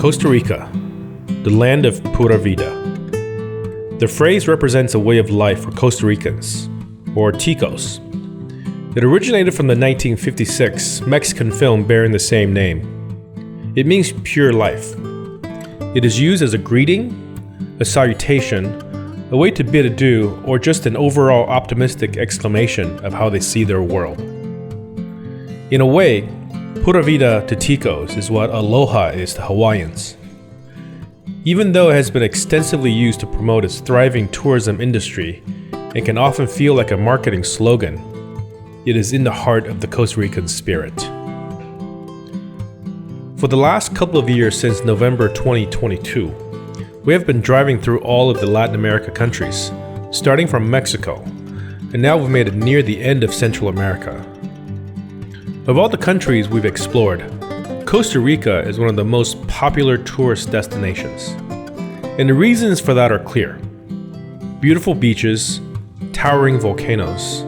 Costa Rica, the land of Pura Vida. The phrase represents a way of life for Costa Ricans, or Ticos. It originated from the 1956 Mexican film bearing the same name. It means pure life. It is used as a greeting, a salutation, a way to bid adieu, or just an overall optimistic exclamation of how they see their world. In a way, Pura Vida to Ticos is what aloha is to Hawaiians. Even though it has been extensively used to promote its thriving tourism industry and can often feel like a marketing slogan, it is in the heart of the Costa Rican spirit. For the last couple of years since November 2022, we have been driving through all of the Latin America countries, starting from Mexico, and now we've made it near the end of Central America. Of all the countries we've explored, Costa Rica is one of the most popular tourist destinations. And the reasons for that are clear. Beautiful beaches, towering volcanoes,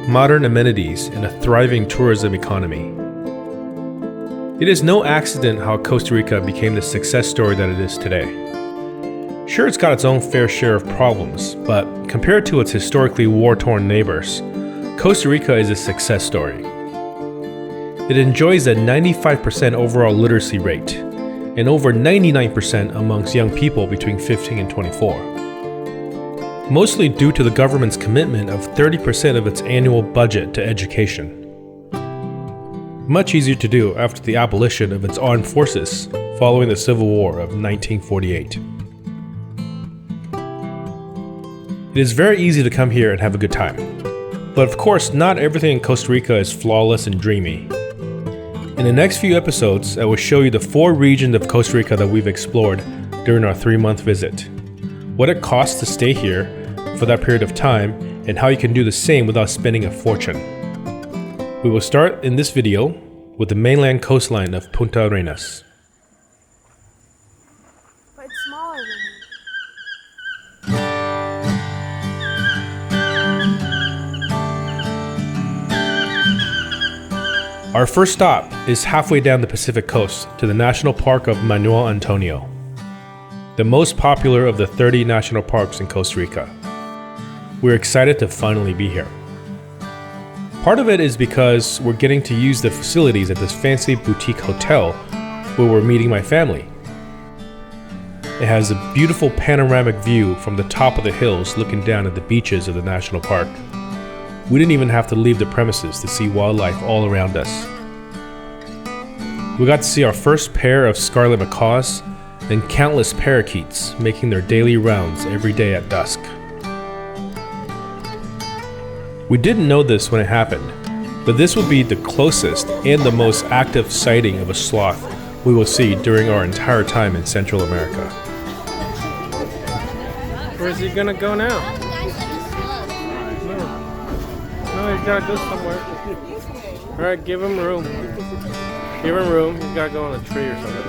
modern amenities, and a thriving tourism economy. It is no accident how Costa Rica became the success story that it is today. Sure, it's got its own fair share of problems, but compared to its historically war-torn neighbors, Costa Rica is a success story. It enjoys a 95% overall literacy rate, and over 99% amongst young people between 15 and 24. Mostly due to the government's commitment of 30% of its annual budget to education. Much easier to do after the abolition of its armed forces following the Civil War of 1948. It is very easy to come here and have a good time. But of course, not everything in Costa Rica is flawless and dreamy. In the next few episodes, I will show you the 4 regions of Costa Rica that we've explored during our 3-month visit, what it costs to stay here for that period of time, and how you can do the same without spending a fortune. We will start in this video with the mainland coastline of Puntarenas. But it's smaller than Our first stop is halfway down the Pacific coast to the National Park of Manuel Antonio, the most popular of the 30 national parks in Costa Rica. We're excited to finally be here. Part of it is because we're getting to use the facilities at this fancy boutique hotel where we're meeting my family. It has a beautiful panoramic view from the top of the hills looking down at the beaches of the national park. We didn't even have to leave the premises to see wildlife all around us. We got to see our first pair of scarlet macaws and countless parakeets making their daily rounds every day at dusk. We didn't know this when it happened, but this would be the closest and the most active sighting of a sloth we will see during our entire time in Central America. Where's he gonna go now? No, he's gotta go somewhere. Alright, give him room. Give him room. He's gotta go on a tree or something.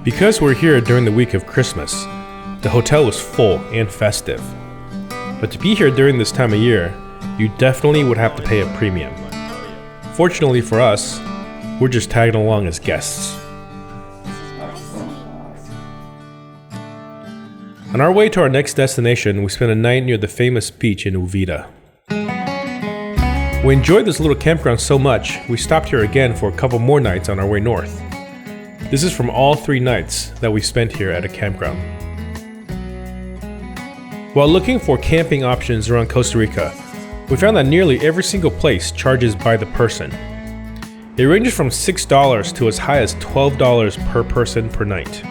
Because we're here during the week of Christmas, the hotel was full and festive. But to be here during this time of year, you definitely would have to pay a premium. Fortunately for us, we're just tagging along as guests. On our way to our next destination, we spent a night near the famous beach in Uvita. We enjoyed this little campground so much, we stopped here again for a couple more nights on our way north. This is from all 3 nights that we spent here at a campground. While looking for camping options around Costa Rica, we found that nearly every single place charges by the person. It ranges from $6 to as high as $12 per person per night.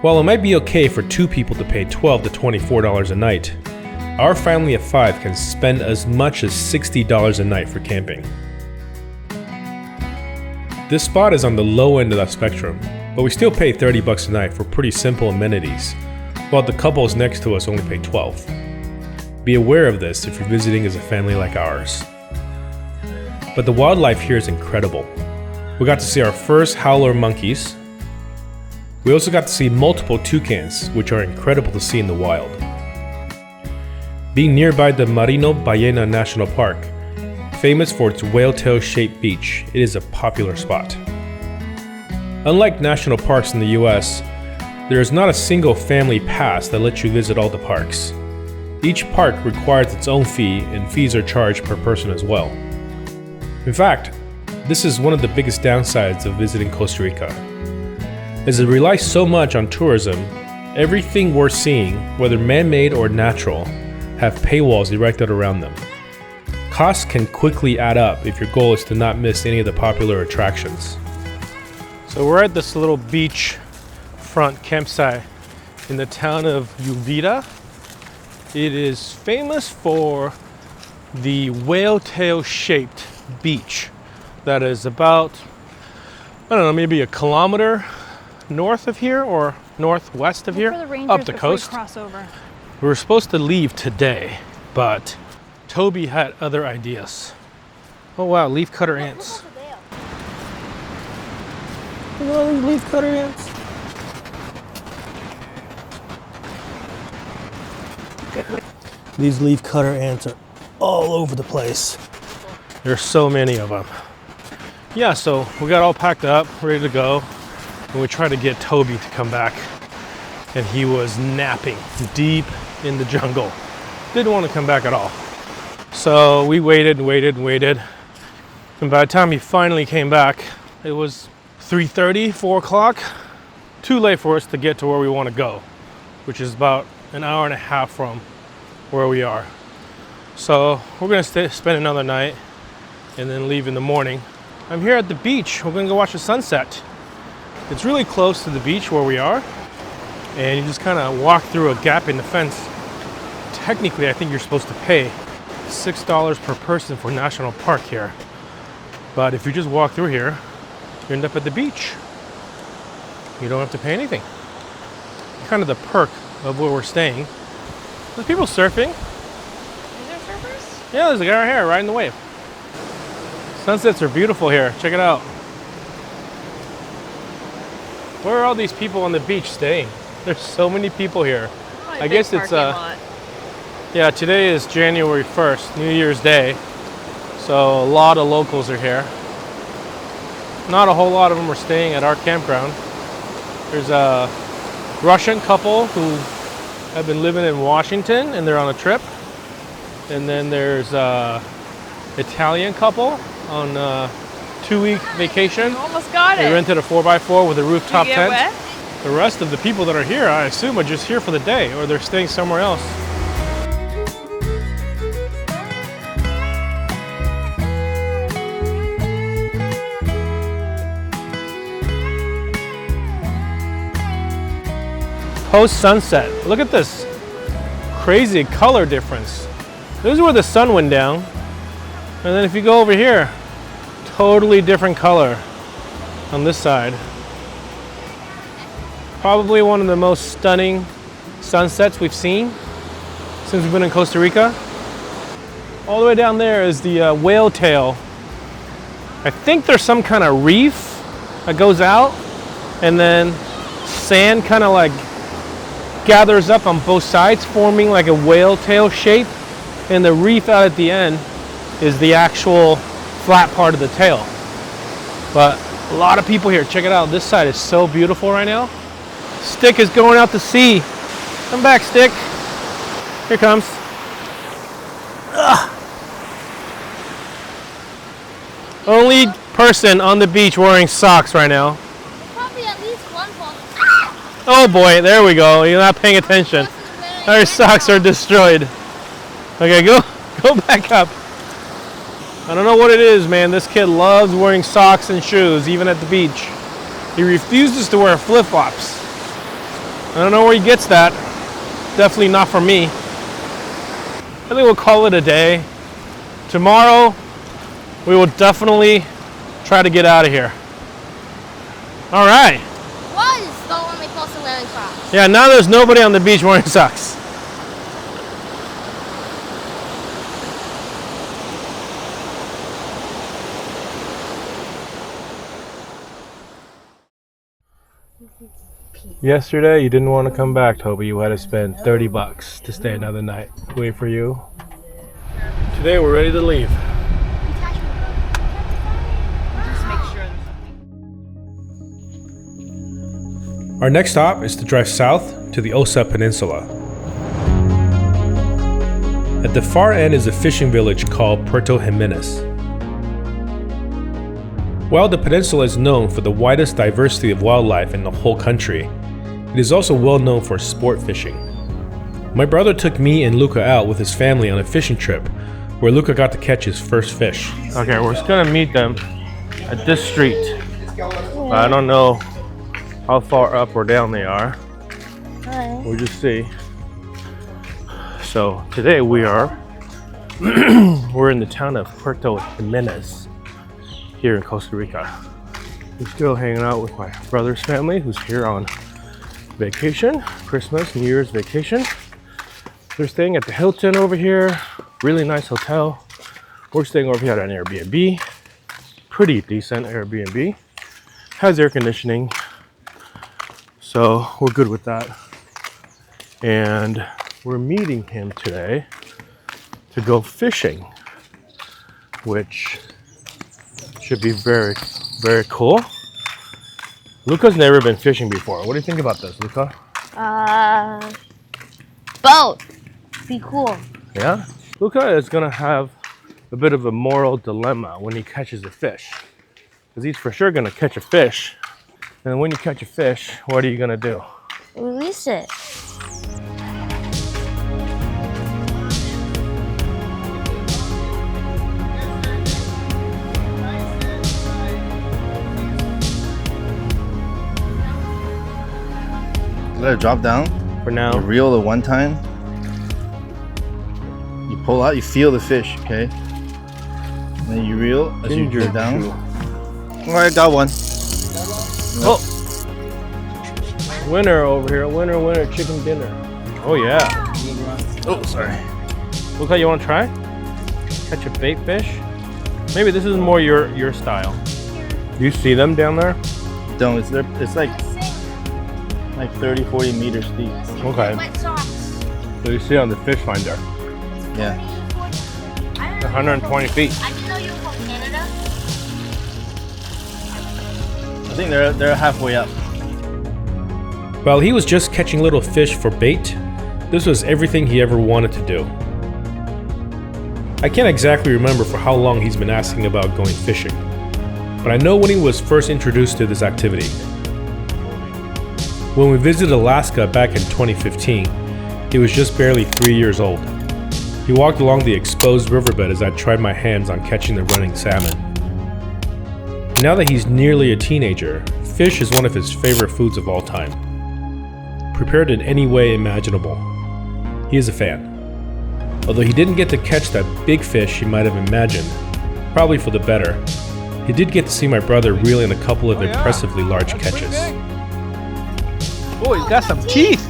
While it might be okay for 2 people to pay $12 to $24 a night, our family of 5 can spend as much as $60 a night for camping. This spot is on the low end of that spectrum, but we still pay $30 a night for pretty simple amenities, while the couples next to us only pay $12. Be aware of this if you're visiting as a family like ours. But the wildlife here is incredible. We got to see our first howler monkeys. We also got to see multiple toucans, which are incredible to see in the wild. Being nearby the Marino Ballena National Park, famous for its whale-tail-shaped beach, it is a popular spot. Unlike national parks in the US, there is not a single family pass that lets you visit all the parks. Each park requires its own fee, and fees are charged per person as well. In fact, this is one of the biggest downsides of visiting Costa Rica. As it relies so much on tourism, everything we're seeing, whether man-made or natural, have paywalls erected around them. Costs can quickly add up if your goal is to not miss any of the popular attractions. So we're at this little beach front campsite in the town of Uvita. It is famous for the whale tail shaped beach that is about, I don't know, maybe a kilometer north of here or northwest of here, up the coast. We were supposed to leave today, but Toby had other ideas. Oh wow, leaf cutter ants. Look at all these leaf cutter ants. These leaf cutter ants are all over the place. There's so many of them. Yeah, so we got all packed up, ready to go, and we tried to get Toby to come back, and he was napping deep in the jungle. Didn't want to come back at all. So we waited and waited and waited, and by the time he finally came back, it was 3:30, 4 o'clock. Too late for us to get to where we want to go, which is about an hour and a half from where we are. So we're gonna spend another night and then leave in the morning. I'm here at the beach. We're gonna go watch the sunset. It's really close to the beach where we are, and you just kind of walk through a gap in the fence. Technically, I think you're supposed to pay $6 per person for national park here, but if you just walk through here, you end up at the beach. You don't have to pay anything. Kind of the perk of where we're staying. There's people surfing. Is there surfers? Yeah, there's a guy right here riding the wave. Sunsets are beautiful here. Check it out. Where are all these people on the beach staying? There's so many people here. I guess it's yeah, today is January 1st, New Year's Day. So a lot of locals are here. Not a whole lot of them are staying at our campground. There's a Russian couple who have been living in Washington and they're on a trip. And then there's a Italian couple on a 2-week vacation. Almost got it. They rented a 4x4 with a rooftop Did you get tent. wet? The rest of the people that are here, I assume, are just here for the day, or they're staying somewhere else. Post sunset, look at this crazy color difference. This is where the sun went down, and then if you go over here, totally different color on this side. Probably one of the most stunning sunsets we've seen since we've been in Costa Rica. All the way down there is the whale tail. I think there's some kind of reef that goes out, and then sand kind of like gathers up on both sides, forming like a whale tail shape, and the reef out at the end is the actual flat part of the tail. But a lot of people here. Check it out. This side is so beautiful right now. Stick is going out to sea. Come back, Stick. Here comes. Ugh. Only person on the beach wearing socks right now. Probably at least one ball. Oh boy, there we go. You're not paying attention. Our socks are destroyed. Okay, go back up. I don't know what it is, man. This kid loves wearing socks and shoes, even at the beach. He refuses to wear flip-flops. I don't know where he gets that. Definitely not for me. I think we'll call it a day. Tomorrow, we will definitely try to get out of here. All right. Why is no one supposed to wearing socks? Yeah, now there's nobody on the beach wearing socks. Yesterday, you didn't want to come back, Toby. You had to spend $30 to stay another night. Wait for you. Today, we're ready to leave. Just make sure. Our next stop is to drive south to the Osa Peninsula. At the far end is a fishing village called Puerto Jimenez. While the peninsula is known for the widest diversity of wildlife in the whole country, it is also well known for sport fishing. My brother took me and Luca out with his family on a fishing trip where Luca got to catch his first fish. Okay, we're just gonna meet them at this street. But I don't know how far up or down they are. Alright. We'll just see. So today we are we're in the town of Puerto Jimenez here in Costa Rica. I'm still hanging out with my brother's family who's here on vacation, Christmas, New Year's vacation. They're staying at the Hilton over here, really nice hotel. We're staying over here at an Airbnb, pretty decent Airbnb. Has air conditioning, so we're good with that. And we're meeting him today to go fishing, which should be very, very cool. Luca's never been fishing before. What do you think about this, Luca? Boat. Be cool. Yeah? Luca is gonna have a bit of a moral dilemma when he catches a fish. Because he's for sure gonna catch a fish. And when you catch a fish, what are you gonna do? Release it. Let it drop down. For now. You reel the one time. You pull out, you feel the fish, okay? And then you reel as you Ginger go down. chew. Alright, got one. Oh! Winner over here. Winner, winner, chicken dinner. Oh yeah. Oh, sorry. Luca, you wanna try? Catch a bait fish? Maybe this is more your style. Do you see them down there? Don't, it's like 30, 40 meters deep. Okay. My socks. So you see on the fish finder. Yeah. 120 feet. I didn't know you were from Canada. I think they're halfway up. While he was just catching little fish for bait, this was everything he ever wanted to do. I can't exactly remember for how long he's been asking about going fishing, but I know when he was first introduced to this activity. When we visited Alaska back in 2015, he was just barely 3 years old. He walked along the exposed riverbed as I tried my hands on catching the running salmon. Now that he's nearly a teenager, fish is one of his favorite foods of all time. Prepared in any way imaginable, he is a fan. Although he didn't get to catch that big fish he might have imagined, probably for the better, he did get to see my brother reel in a couple of impressively large catches. Oh, he's got some teeth!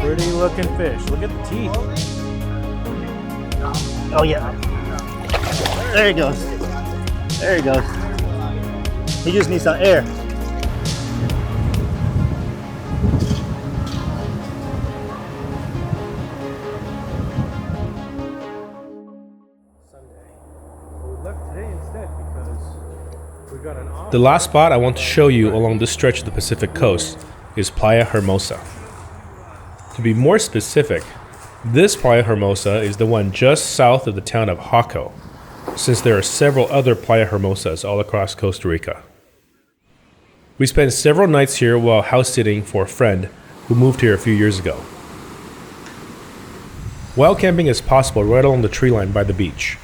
Pretty looking fish. Look at the teeth. Oh yeah. There he goes. There he goes. He just needs some air. The last spot I want to show you along this stretch of the Pacific coast is Playa Hermosa. To be more specific, this Playa Hermosa is the one just south of the town of Jaco, since there are several other Playa Hermosas all across Costa Rica. We spent several nights here while house sitting for a friend who moved here a few years ago. Wild camping is possible right along the tree line by the beach.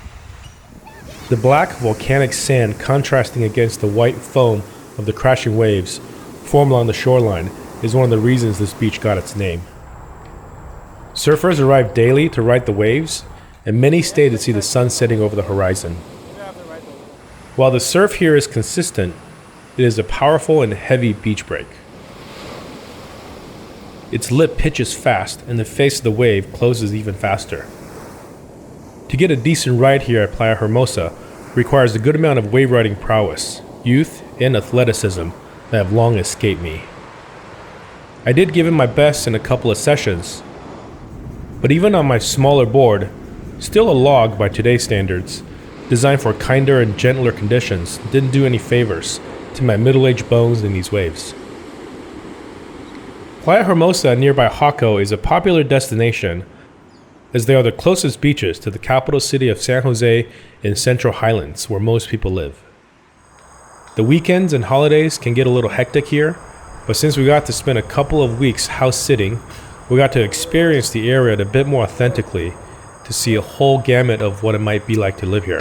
The black volcanic sand contrasting against the white foam of the crashing waves formed along the shoreline is one of the reasons this beach got its name. Surfers arrive daily to ride the waves, and many stay to see the sun setting over the horizon. While the surf here is consistent, it is a powerful and heavy beach break. Its lip pitches fast, and the face of the wave closes even faster. To get a decent ride here at Playa Hermosa requires a good amount of wave riding prowess, youth, and athleticism that have long escaped me. I did give it my best in a couple of sessions, but even on my smaller board, still a log by today's standards, designed for kinder and gentler conditions, didn't do any favors to my middle-aged bones in these waves. Playa Hermosa nearby Jaco is a popular destination as they are the closest beaches to the capital city of San Jose in Central Highlands, where most people live. The weekends and holidays can get a little hectic here, but since we got to spend a couple of weeks house sitting, we got to experience the area a bit more authentically to see a whole gamut of what it might be like to live here.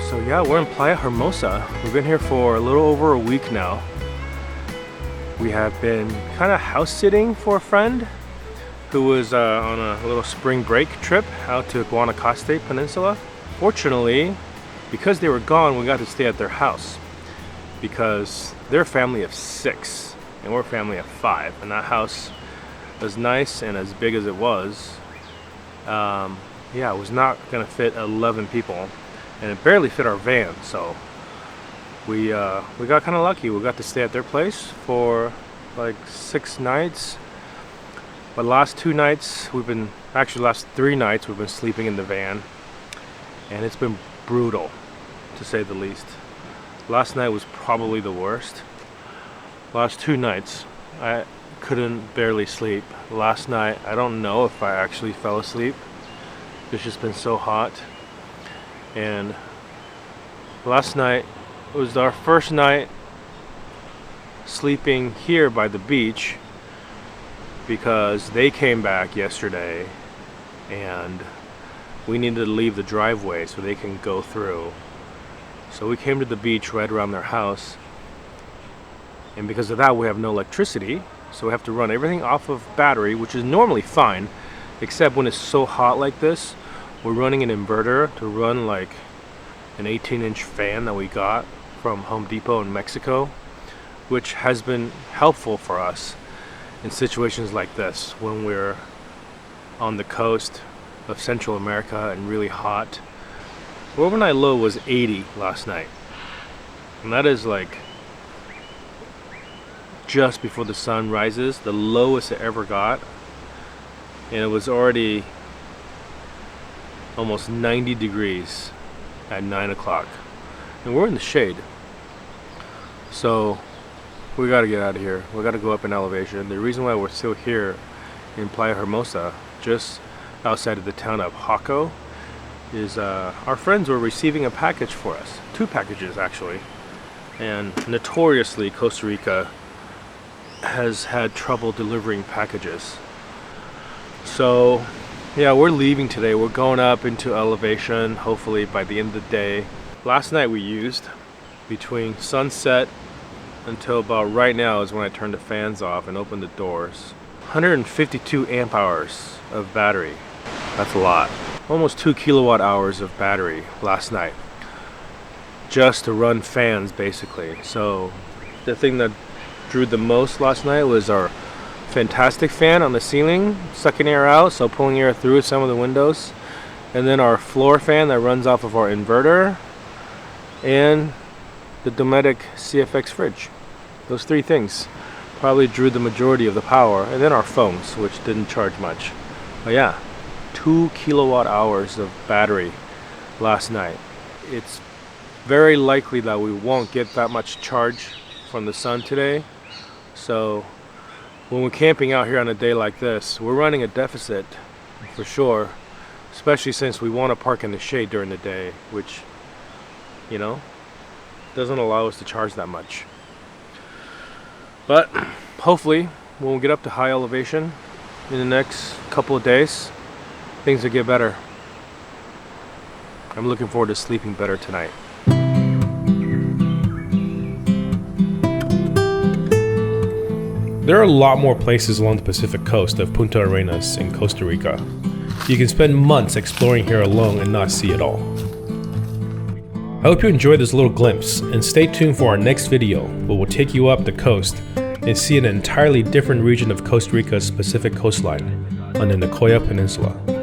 So yeah, we're in Playa Hermosa. We've been here for a little over a week now. We have been kind of house sitting for a friend who was on a little spring break trip out to Guanacaste Peninsula. Fortunately, because they were gone, we got to stay at their house because they're a family of 6 and we're a family of 5, and that house, as nice and as big as it was, yeah, it was not gonna fit 11 people, and it barely fit our van. So we got kind of lucky. We got to stay at their place for like 6 nights. But last 3 nights we've been sleeping in the van, and it's been brutal, to say the least. Last night was probably the worst. Last 2 nights I couldn't barely sleep. Last night I don't know if I actually fell asleep. It's just been so hot. And last night was our first night sleeping here by the beach because they came back yesterday and we needed to leave the driveway so they can go through. So we came to the beach right around their house, and because of that we have no electricity, so we have to run everything off of battery, which is normally fine, except when it's so hot like this. We're running an inverter to run like an 18-inch fan that we got from Home Depot in Mexico, which has been helpful for us in situations like this when we're on the coast of Central America and really hot. The overnight low was 80 last night, and that is like just before the sun rises, the lowest it ever got, and it was already almost 90 degrees at 9 o'clock, and we're in the shade. So we got to get out of here. We got to go up in elevation. The reason why we're still here in Playa Hermosa, just outside of the town of Jaco, is our friends were receiving a package for us. 2 packages actually, and notoriously Costa Rica has had trouble delivering packages. So yeah, we're leaving today. We're going up into elevation, hopefully by the end of the day. Last night we used between sunset until about right now is when I turned the fans off and opened the doors. 152 amp hours of battery. That's a lot. Almost 2 kilowatt hours of battery last night. Just to run fans, basically. So the thing that drew the most last night was our fantastic fan on the ceiling, sucking air out, so pulling air through some of the windows. And then our floor fan that runs off of our inverter. And the Dometic CFX fridge. Those three things probably drew the majority of the power. And then our phones, which didn't charge much. But yeah, 2 kilowatt hours of battery last night. It's very likely that we won't get that much charge from the sun today. So when we're camping out here on a day like this, we're running a deficit for sure, especially since we want to park in the shade during the day, which, you know, doesn't allow us to charge that much. But hopefully when we get up to high elevation in the next couple of days, things will get better. I'm looking forward to sleeping better tonight. There are a lot more places along the Pacific coast of Puntarenas in Costa Rica. You can spend months exploring here alone and not see it all. I hope you enjoyed this little glimpse, and stay tuned for our next video where we'll take you up the coast and see an entirely different region of Costa Rica's Pacific coastline on the Nicoya Peninsula.